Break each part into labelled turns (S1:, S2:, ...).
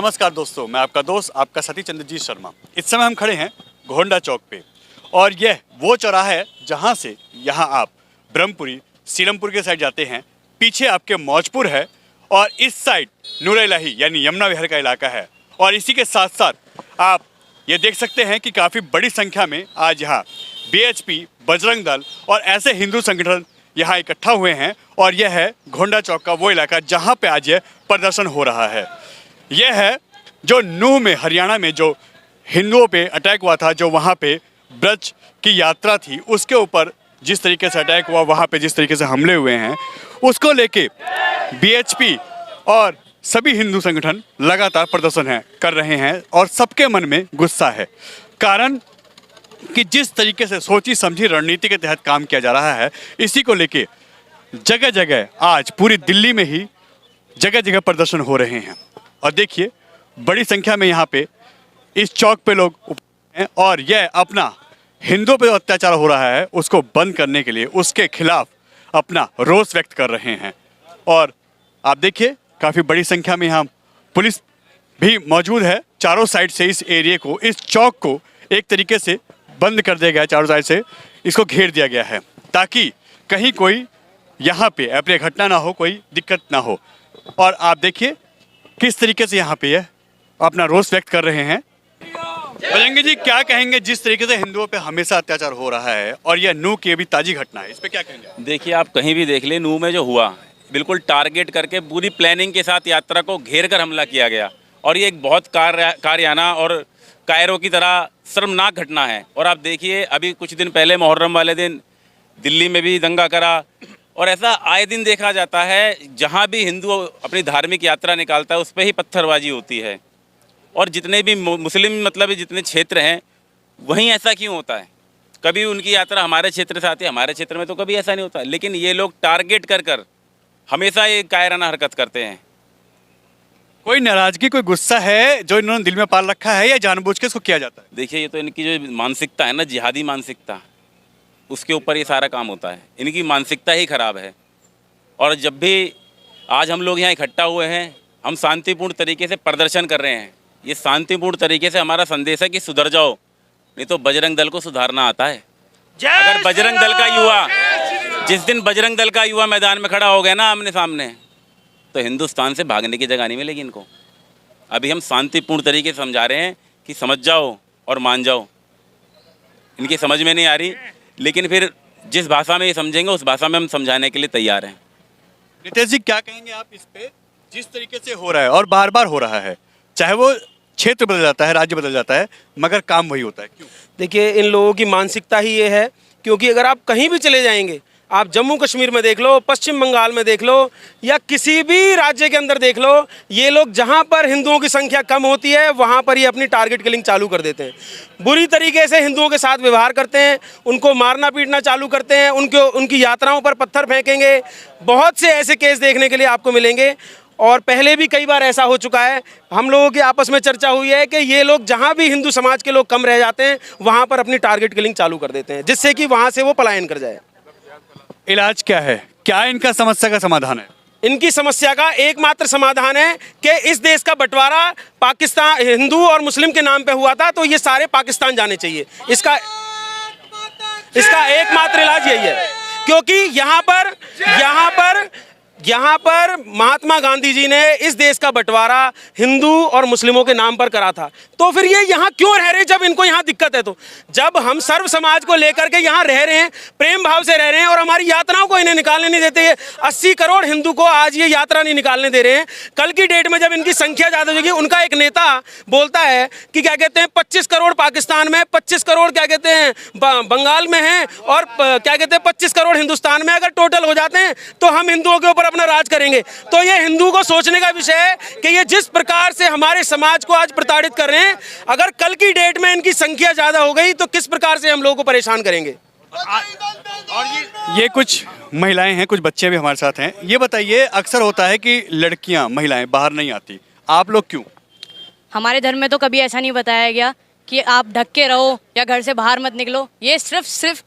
S1: नमस्कार दोस्तों, मैं आपका दोस्त आपका सतीश चंद्रजीत शर्मा। इस समय हम खड़े हैं घोंडा चौक पे और यह वो चौराहा है जहां से यहां आप ब्रह्मपुरी सीलमपुर के साइड जाते हैं। पीछे आपके मौजपुर है और इस साइड नूर इलाही यानी यमुना विहार का इलाका है। और इसी के साथ साथ आप ये देख सकते हैं कि काफ़ी बड़ी संख्या में आज यहाँ बीएचपी, बजरंग दल और ऐसे हिंदू संगठन यहाँ इकट्ठा हुए हैं। और यह है घोंडा चौक का वो इलाका जहाँ पे आज यह प्रदर्शन हो रहा है। यह है जो नूह में, हरियाणा में जो हिंदुओं पे अटैक हुआ था, जो वहाँ पे ब्रज की यात्रा थी, उसके ऊपर जिस तरीके से अटैक हुआ, वहाँ पे जिस तरीके से हमले हुए हैं, उसको लेके बीएचपी और सभी हिंदू संगठन लगातार प्रदर्शन कर रहे हैं। और सबके मन में गुस्सा है, कारण कि जिस तरीके से सोची समझी रणनीति के तहत काम किया जा रहा है, इसी को लेके जगह जगह आज पूरी दिल्ली में ही जगह जगह प्रदर्शन हो रहे हैं। और देखिए बड़ी संख्या में यहाँ पे इस चौक पे लोग हैं और यह अपना हिंदुओं पे अत्याचार हो रहा है उसको बंद करने के लिए, उसके खिलाफ अपना रोष व्यक्त कर रहे हैं। और आप देखिए काफ़ी बड़ी संख्या में यहाँ पुलिस भी मौजूद है। चारों साइड से इस एरिया को, इस चौक को एक तरीके से बंद कर दिया गया, चारों साइड से इसको घेर दिया गया है ताकि कहीं कोई यहाँ पे अप्रिय घटना ना हो, कोई दिक्कत ना हो। और आप देखिए किस तरीके से यहाँ पे यह अपना रोष व्यक्त कर रहे हैं। बजरंगी जी, क्या कहेंगे जिस तरीके से हिंदुओं पे हमेशा अत्याचार हो रहा है और यह नूह की अभी ताजी घटना है, इस पे क्या कहेंगे?
S2: देखिए, आप कहीं भी देख लें, नूह में जो हुआ बिल्कुल टारगेट करके पूरी प्लानिंग के साथ यात्रा को घेर कर हमला किया गया। और ये एक बहुत कारियाना और कायरों की तरह शर्मनाक घटना है। और आप देखिए, अभी कुछ दिन पहले मुहर्रम वाले दिन दिल्ली में भी दंगा करा। और ऐसा आए दिन देखा जाता है, जहाँ भी हिंदू अपनी धार्मिक यात्रा निकालता है उस पर ही पत्थरबाजी होती है। और जितने भी मुस्लिम मतलब जितने क्षेत्र हैं वहीं ऐसा क्यों होता है? कभी उनकी यात्रा हमारे क्षेत्र से आती है, हमारे क्षेत्र में तो कभी ऐसा नहीं होता। लेकिन ये लोग टारगेट कर हमेशा ये कायराना हरकत करते हैं।
S1: कोई नाराजगी, कोई गुस्सा है जो इन्होंने दिल में पाल रखा है या जानबूझ के इसको किया जाता है?
S2: देखिए, ये तो इनकी जो मानसिकता है ना, जिहादी मानसिकता, उसके ऊपर ये सारा काम होता है। इनकी मानसिकता ही खराब है। और जब भी आज हम लोग यहाँ इकट्ठा हुए हैं, हम शांतिपूर्ण तरीके से प्रदर्शन कर रहे हैं। ये शांतिपूर्ण तरीके से हमारा संदेश है कि सुधर जाओ, नहीं तो बजरंग दल को सुधारना आता है। अगर बजरंग दल का युवा, जिस दिन बजरंग दल का युवा मैदान में खड़ा हो गया ना आमने सामने, तो हिंदुस्तान से भागने की जगह नहीं मिलेगी इनको। अभी हम शांतिपूर्ण तरीके से समझा रहे हैं कि समझ जाओ और मान जाओ। इनकी समझ में नहीं आ रही, लेकिन फिर जिस भाषा में ये समझेंगे उस भाषा में हम समझाने के लिए तैयार हैं।
S1: नितेश जी, क्या कहेंगे आप इस पे? जिस तरीके से हो रहा है और बार बार हो रहा है, चाहे वो क्षेत्र बदल जाता है, राज्य बदल जाता है, मगर काम वही होता है, क्यों?
S3: देखिए, इन लोगों की मानसिकता ही ये है, क्योंकि अगर आप कहीं भी चले जाएंगे, आप जम्मू कश्मीर में देख लो, पश्चिम बंगाल में देख लो या किसी भी राज्य के अंदर देख लो, ये लोग जहाँ पर हिंदुओं की संख्या कम होती है वहाँ पर ये अपनी टारगेट किलिंग चालू कर देते हैं। बुरी तरीके से हिंदुओं के साथ व्यवहार करते हैं, उनको मारना पीटना चालू करते हैं, उनकी यात्राओं पर पत्थर फेंकेंगे। बहुत से ऐसे केस देखने के लिए आपको मिलेंगे। और पहले भी कई बार ऐसा हो चुका है। हम लोगों की आपस में चर्चा हुई है कि ये लोग जहाँ भी हिंदू समाज के लोग कम रह जाते हैं वहाँ पर अपनी टारगेट किलिंग चालू कर देते हैं, जिससे कि वहाँ से वो पलायन कर जाए।
S1: इलाज क्या है? क्या इनका समस्या का समाधान है?
S3: इनकी समस्या का एकमात्र समाधान है कि इस देश का बंटवारा पाकिस्तान, हिंदू और मुस्लिम के नाम पे हुआ था, तो ये सारे पाकिस्तान जाने चाहिए। इसका एकमात्र इलाज यही है, क्योंकि यहाँ पर महात्मा गांधी जी ने इस देश का बंटवारा हिंदू और मुस्लिमों के नाम पर करा था। तो फिर ये यहाँ क्यों रह रहे हैं जब इनको यहाँ दिक्कत है? तो जब हम सर्व समाज को लेकर के यहाँ रह रहे हैं, प्रेम भाव से रह रहे हैं और हमारी यात्राओं को इन्हें निकालने नहीं देते, 80 करोड़ हिंदू को आज ये यात्रा नहीं निकालने दे रहे हैं। कल की डेट में जब इनकी संख्या ज़्यादा होगी, उनका एक नेता बोलता है कि क्या कहते हैं 25 करोड़ पाकिस्तान में, 25 करोड़ क्या कहते हैं बंगाल में हैं और क्या कहते हैं 25 करोड़ हिंदुस्तान में। अगर टोटल हो जाते हैं तो हम हिंदुओं के ऊपर अपना राज करेंगे। तो ये हिंदू को सोचने का विषय है कि ये जिस प्रकार से हमारे समाज को आज प्रताड़ित कर रहे हैं, अगर कल की डेट में इनकी संख्या ज्यादा हो गई तो किस प्रकार से हम लोगों को परेशान करेंगे।
S1: और ये कुछ महिलाएं हैं, कुछ बच्चे भी हमारे साथ हैं। ये बताइए, अक्सर होता है कि लड़कियां, महिलाएं बाहर नहीं आती, आप लोग क्यों?
S4: हमारे धर्म में तो कभी ऐसा नहीं बताया गया कि आप ढक के रहो या घर से बाहर मत निकलो। ये सिर्फ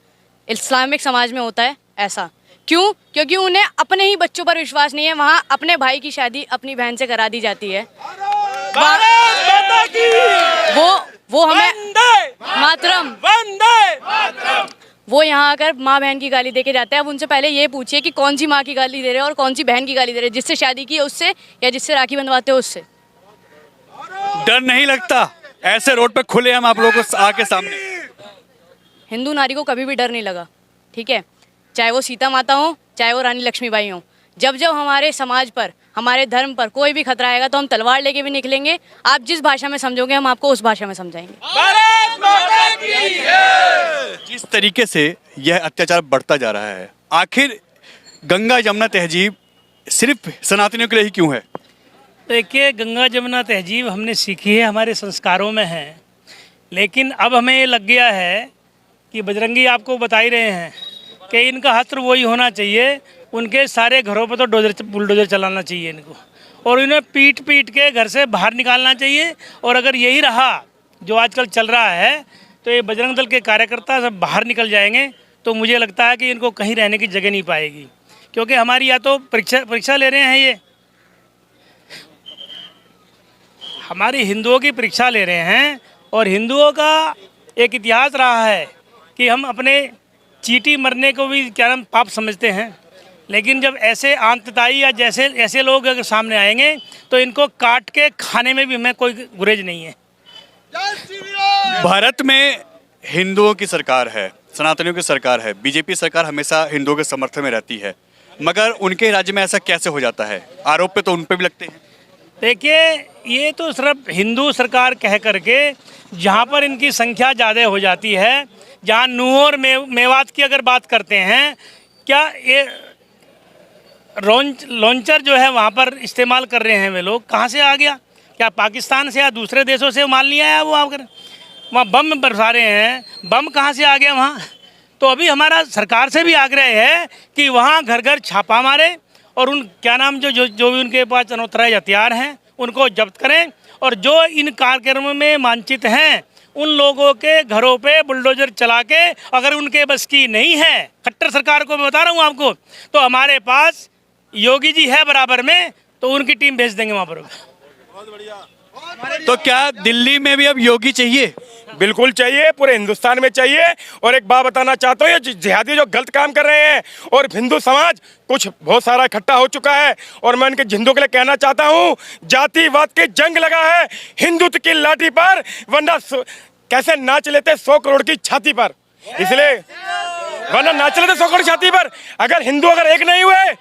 S4: इस्लामिक समाज में होता है ऐसा। क्यों? क्योंकि उन्हें अपने ही बच्चों पर विश्वास नहीं है। वहाँ अपने भाई की शादी अपनी बहन से करा दी जाती है।
S3: भारत माता की
S4: वो हमें
S3: वंदे
S4: मातरम
S3: वंदे।
S4: वो यहाँ आकर माँ बहन की गाली दे के जाते हैं। अब उनसे पहले ये पूछिए कि कौन सी माँ की गाली दे रहे हैं और कौन सी बहन की गाली दे रहे हैं, जिससे शादी की है उससे या जिससे राखी बंधवाते हो उससे।
S1: डर नहीं लगता ऐसे रोड पे खुले हम आप लोगों को आके सामने?
S4: हिंदू नारी को कभी भी डर नहीं लगा, ठीक है, चाहे वो सीता माता हो चाहे वो रानी लक्ष्मीबाई हो। जब जब हमारे समाज पर, हमारे धर्म पर कोई भी खतरा आएगा तो हम तलवार लेके भी निकलेंगे। आप जिस भाषा में समझोगे हम आपको उस भाषा में समझाएंगे।
S3: भारत माता की।
S1: जिस तरीके से यह अत्याचार बढ़ता जा रहा है, आखिर गंगा जमुना तहजीब सिर्फ सनातनियों के लिए ही क्यों है?
S5: देखिए, गंगा जमुना तहजीब हमने सीखी है, हमारे संस्कारों में है, लेकिन अब हमें ये लग गया है कि बजरंगी आपको बता ही रहे हैं कि इनका हस्त्र वही होना चाहिए, उनके सारे घरों पर तो बुलडोजर चलाना चाहिए इनको, और इन्हें पीट पीट के घर से बाहर निकालना चाहिए। और अगर यही रहा जो आजकल चल रहा है तो ये बजरंग दल के कार्यकर्ता सब बाहर निकल जाएंगे, तो मुझे लगता है कि इनको कहीं रहने की जगह नहीं पाएगी, क्योंकि हमारी या तो परीक्षा ले रहे हैं, ये हमारी हिंदुओं की परीक्षा ले रहे हैं। और हिंदुओं का एक इतिहास रहा है कि हम अपने चींटी मरने को भी क्या नाम पाप समझते हैं, लेकिन जब ऐसे आंतताई या जैसे ऐसे लोग अगर सामने आएंगे तो इनको काट के खाने में भी हमें कोई गुरेज नहीं है।
S1: भारत में हिंदुओं की सरकार है, सनातनियों की सरकार है, बीजेपी सरकार हमेशा हिंदुओं के समर्थन में रहती है, मगर उनके राज्य में ऐसा कैसे हो जाता है? आरोप पे तो उन पे भी लगते हैं।
S5: देखिए, ये तो सिर्फ हिंदू सरकार कह करके जहाँ पर इनकी संख्या ज़्यादा हो जाती है, जहाँ नूह और मेवात की अगर बात करते हैं, क्या ये लॉन्चर जो है वहाँ पर इस्तेमाल कर रहे हैं वे लोग, कहाँ से आ गया? क्या पाकिस्तान से या दूसरे देशों से माल नहीं आया? वो आकर वहाँ बम बरसा रहे हैं, बम कहाँ से आ गया वहाँ? तो अभी हमारा सरकार से भी आग्रह है कि वहाँ घर घर छापा मारे और उन क्या नाम जो भी उनके पास अनौतराइज हथियार हैं उनको जब्त करें, और जो इन कार्यक्रमों में वांछित हैं उन लोगों के घरों पे बुलडोजर चला के, अगर उनके बस की नहीं है, खट्टर सरकार को मैं बता रहा हूँ आपको, तो हमारे पास योगी जी है बराबर में, तो उनकी टीम भेज देंगे वहाँ पर।
S1: तो क्या दिल्ली में भी अब योगी चाहिए?
S6: बिल्कुल चाहिए, पूरे हिंदुस्तान में चाहिए। और एक बात बताना चाहता हूँ, ये जिहादी जो गलत काम कर रहे हैं और हिंदू समाज कुछ बहुत सारा इकट्ठा हो चुका है, और मैं उनके हिंदुओं के लिए कहना चाहता हूँ, जातिवाद की जंग लगा है हिंदुत्व की लाठी पर, वरना कैसे नाच लेते 100 करोड़ की छाती पर, इसलिए वरना नाच लेते 100 करोड़ की छाती पर। अगर हिंदू अगर एक नहीं हुए,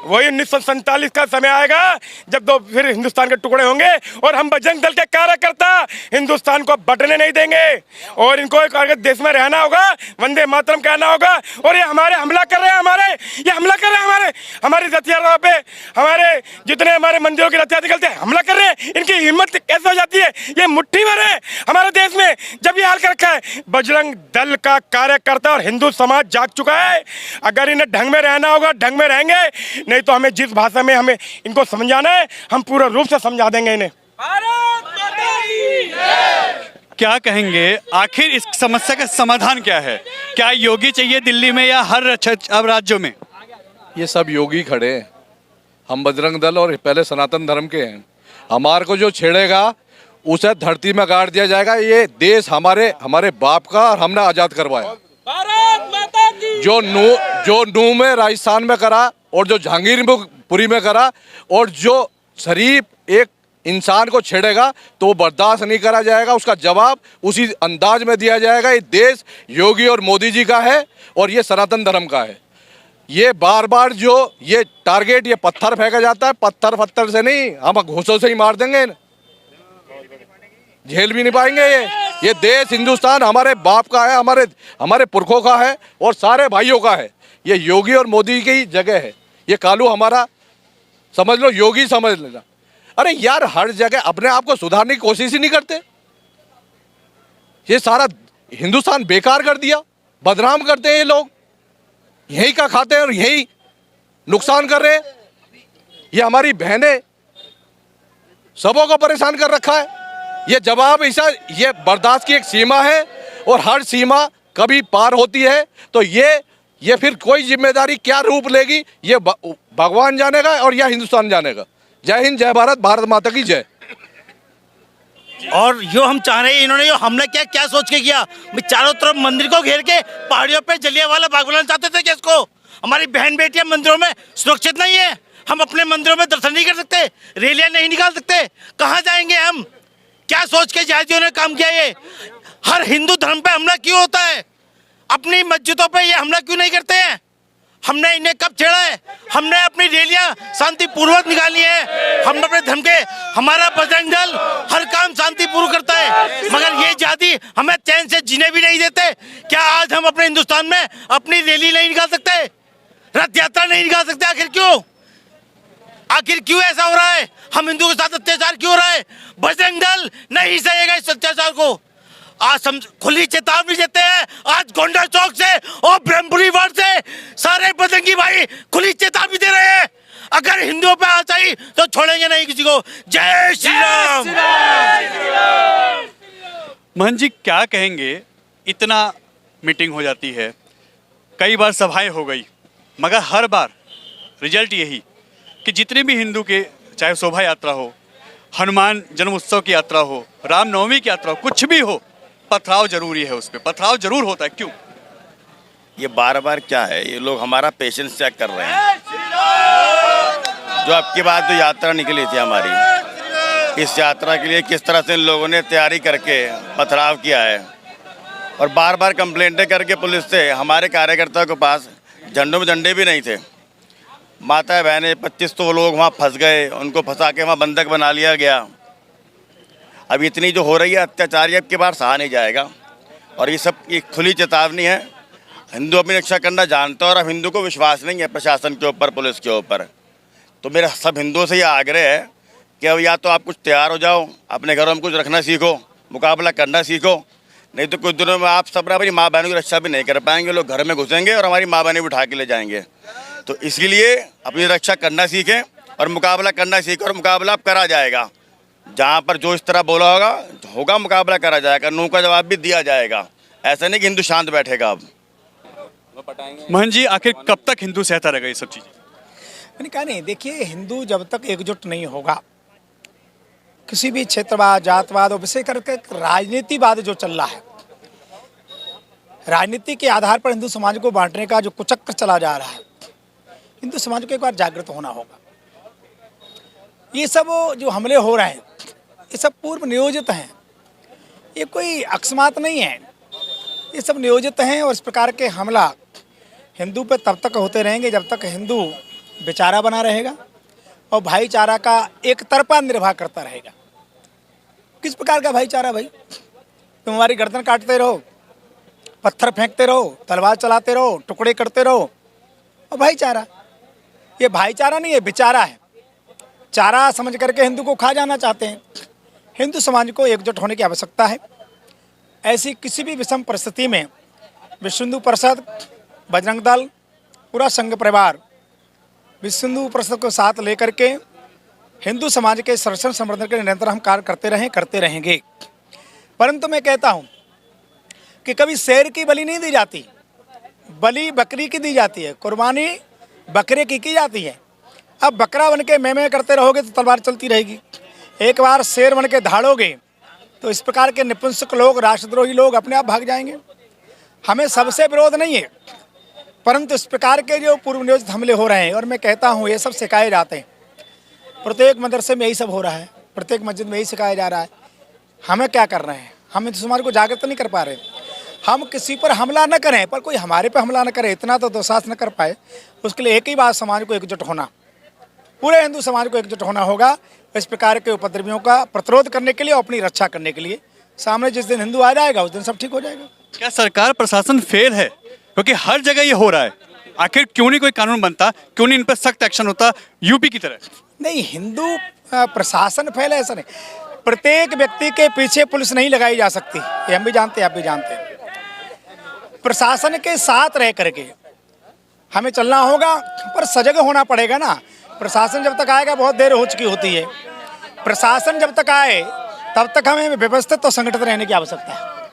S6: वही 1947 का समय आएगा जब तो फिर हिंदुस्तान के टुकड़े होंगे, और हम बजरंग दल के कार्यकर्ता हिंदुस्तान को बटने नहीं देंगे, और इनको अगर देश में रहना होगा वंदे मातरम कहना होगा। और ये हमारे हमला कर रहे हैं, ये हमला कर रहे हैं हमारी रथियारों पे, हमारे जितने हमारे मंदिरों की रथियार निकलते हैं हमला कर रहे हैं। इनकी हिम्मत कैसे हो जाती है? ये मुट्ठी भर है हमारे देश में जब ये हाल कर रखा है। बजरंग दल का कार्यकर्ता और हिंदू समाज जाग चुका है, अगर इन्हें ढंग में रहना होगा ढंग में रहेंगे, नहीं तो हमें जिस भाषा में हमें इनको समझाना है हम पूरा रूप से समझा देंगे इन्हें।
S1: क्या कहेंगे आखिर इस समस्या का समाधान क्या है? क्या योगी चाहिए दिल्ली में या हर अब राज्यों में?
S7: ये सब योगी खड़े हैं, हम बजरंग दल और पहले सनातन धर्म के हैं। हमारे को जो छेड़ेगा उसे धरती में गाड़ दिया जाएगा। ये देश हमारे बाप का और हमने आजाद करवाया। जो नूह में राजस्थान में करा और जो जहांगीरपुरी में करा, और जो शरीफ एक इंसान को छेड़ेगा तो वो बर्दाश्त नहीं करा जाएगा, उसका जवाब उसी अंदाज में दिया जाएगा। ये देश योगी और मोदी जी का है और ये सनातन धर्म का है। ये बार बार जो ये टारगेट ये पत्थर फेंका जाता है, पत्थर से नहीं, हम घूसों से ही मार देंगे, झेल भी नहीं पाएंगे। ये देश हिंदुस्तान हमारे बाप का है, हमारे पुरखों का है और सारे भाइयों का है। ये योगी और मोदी की जगह है, ये कालू हमारा समझ लो, योगी समझ लेना। अरे यार, हर जगह अपने आप को सुधारने की कोशिश ही नहीं करते। ये सारा हिंदुस्तान बेकार कर दिया, बदनाम करते हैं ये लोग, यही का खाते हैं और यही नुकसान कर रहे हैं। ये हमारी बहनें सबों को परेशान कर रखा है। ये जवाब ऐसा, ये बर्दाश्त की एक सीमा है और हर सीमा कभी पार होती है, तो ये फिर कोई जिम्मेदारी क्या रूप लेगी ये भगवान जानेगा और यह हिंदुस्तान जानेगा। जय हिंद, जय भारत, भारत माता की जय।
S8: और जो हम चाह रहे हैं, इन्होंने जो हमला किया क्या सोच के किया? भाई चारों तरफ मंदिर को घेर के पहाड़ियों पे जलियांवाला बाग बनाना चाहते थे क्या इसको? हमारी बहन बेटियां मंदिरों में सुरक्षित नहीं है, हम अपने मंदिरों में दर्शन नहीं कर सकते, रैलियां नहीं निकाल सकते, कहाँ जाएंगे हम? क्या सोच के जिहादियों ने काम किया ये? हर हिंदू धर्म पे हमला क्यों होता है? अपनी मस्जिदों पे ये हमला क्यों नहीं करते हैं? हमने इन्हें कब छेड़ा है? हमने अपनी रैलियां शांतिपूर्वक निकाली है, हम अपने धर्म के, हमारा बजरंग दल हर काम शांतिपूर्वक करता है, मगर ये जिहादी हमें चैन से जीने भी नहीं देते। क्या आज हम अपने हिंदुस्तान में अपनी रैली नहीं निकाल सकते, रथ यात्रा नहीं निकाल सकते? आखिर क्यों? आखिर क्यों ऐसा हो रहा है? हम हिंदुओं के साथ अत्याचार क्यों हो रहा है? बजरंग दल नहीं सहेगा इस अत्याचार को। आज हम खुली चेतावनी देते हैं, आज गोंडा चौक से और ब्रह्मपुरी वार्ड से सारे बजरंगी भाई खुली चेतावनी दे रहे हैं, अगर हिंदुओं पे आ जाए तो छोड़ेंगे नहीं किसी को। जय श्री राम।
S1: महंत जी क्या कहेंगे, इतना मीटिंग हो जाती है, कई बार सभाएं हो गई, मगर हर बार रिजल्ट यही कि जितने भी हिंदू के, चाहे शोभा यात्रा हो, हनुमान जन्म उत्सव की यात्रा हो, रामनवमी की यात्रा हो, कुछ भी हो, पथराव जरूरी है, उस पर पथराव जरूर होता है। क्यों?
S9: ये बार बार क्या है, ये लोग हमारा पेशेंस चेक कर रहे हैं। जो अब की बात जो यात्रा निकली थी हमारी, इस यात्रा के लिए किस तरह से इन लोगों ने तैयारी करके पथराव किया है और बार बार कंप्लेंटें करके पुलिस से, हमारे कार्यकर्ताओं के पास झंडों में झंडे भी नहीं थे। माता बहनें 25 तो लोग वहाँ फंस गए, उनको फंसा के वहाँ बंधक बना लिया गया। अब इतनी जो हो रही है अत्याचार, ये अब की बार सहा नहीं जाएगा और ये सब एक खुली चेतावनी है। हिंदू अपनी रक्षा करना जानता है और अब हिंदू को विश्वास नहीं है प्रशासन के ऊपर, पुलिस के ऊपर। तो मेरा सब हिंदुओं से ये आग्रह है कि अब या तो आप कुछ तैयार हो जाओ, अपने घरों में कुछ रखना सीखो, मुकाबला करना सीखो, नहीं तो कुछ दिनों में आप सब अपनी माँ बहनों की रक्षा भी नहीं कर पाएंगे, लोग घर में घुसेंगे और हमारी माँ बहनें भी उठा के ले जाएंगे। तो इसलिए अपनी रक्षा करना सीखें और मुकाबला करना सीखें, और मुकाबला अब करा जाएगा। जहाँ पर जो इस तरह बोला होगा मुकाबला करा जाएगा, नो का जवाब भी दिया जाएगा। ऐसा नहीं कि हिंदू शांत बैठेगा। अब
S1: महंत जी आखिर कब तक हिंदू सहता रहेगा ये सब चीजें?
S10: मैंने कहा नहीं, देखिए हिंदू जब तक एकजुट नहीं होगा, किसी भी क्षेत्रवाद, जातवाद और विशेष करके राजनीतिवाद जो चल रहा है, राजनीति के आधार पर हिंदू समाज को बांटने का जो कुचक्र चला जा रहा है, हिंदू समाज को एक बार जागृत होना होगा। ये सब जो हमले हो रहे हैं, ये सब पूर्व नियोजित हैं, ये कोई अकस्मात नहीं है, ये सब नियोजित हैं। और इस प्रकार के हमला हिंदू पे तब तक होते रहेंगे जब तक हिंदू बेचारा बना रहेगा और भाईचारा का एक तरफा निर्वाह करता रहेगा। किस प्रकार का भाईचारा भाई? तुम हमारी गर्दन काटते रहो, पत्थर फेंकते रहो, तलवार चलाते रहो, टुकड़े करते रहो, और भाईचारा? ये भाईचारा नहीं है, बेचारा है। चारा समझ करके हिंदू को खा जाना चाहते हैं। हिंदू समाज को एकजुट होने की आवश्यकता है। ऐसी किसी भी विषम परिस्थिति में विश्व हिंदू परिषद, बजरंग दल, पूरा संघ परिवार विश्व हिंदू परिषद को साथ लेकर के हिंदू समाज के संरक्षण संवर्धन के निरंतर हम कार्य करते रहेंगे। परंतु मैं कहता हूँ कि कभी शेर की बलि नहीं दी जाती, बलि बकरी की दी जाती है, कुर्बानी बकरे की जाती है। अब बकरा बन के मैं करते रहोगे तो तलवार चलती रहेगी। एक बार शेर बन के धाड़ोगे तो इस प्रकार के निपुंसक लोग, राष्ट्रद्रोही लोग अपने आप भाग जाएंगे। हमें सबसे विरोध नहीं है, परंतु इस प्रकार के जो पूर्व नियोजित हमले हो रहे हैं, और मैं कहता हूँ ये सब सिखाए जाते हैं, प्रत्येक मदरसे में यही सब हो रहा है, प्रत्येक मस्जिद में यही सिखाया जा रहा है। हमें क्या कर रहे हैं? हम हिंदू समाज को जागृत नहीं कर पा रहे। हम किसी पर हमला न करें, पर कोई हमारे पर हमला न करे, इतना तो दुस्साहस न कर पाए। उसके लिए एक ही बात, समाज को एकजुट होना, पूरे हिंदू समाज को एकजुट होना होगा इस प्रकार के उपद्रवियों का प्रतिरोध करने के लिए और अपनी रक्षा करने के लिए। सामने जिस दिन हिंदू आ जाएगा उस दिन सब ठीक हो जाएगा।
S1: क्या सरकार प्रशासन फेल है? क्योंकि हर जगह ये हो रहा है, आखिर क्यों नहीं कोई कानून बनता, क्यों नहीं इन पर सख्त एक्शन होता यूपी की तरह?
S10: नहीं, हिंदू प्रशासन फेल है ऐसा नहीं। प्रत्येक व्यक्ति के पीछे पुलिस नहीं लगाई जा सकती, ये हम भी जानते हैं, आप भी जानते हैं। प्रशासन के साथ रह करके हमें चलना होगा, पर सजग होना पड़ेगा ना। प्रशासन जब तक आएगा बहुत देर हो चुकी होती है। प्रशासन जब तक आए तब तक हमें व्यवस्थित और संगठित रहने की आवश्यकता है।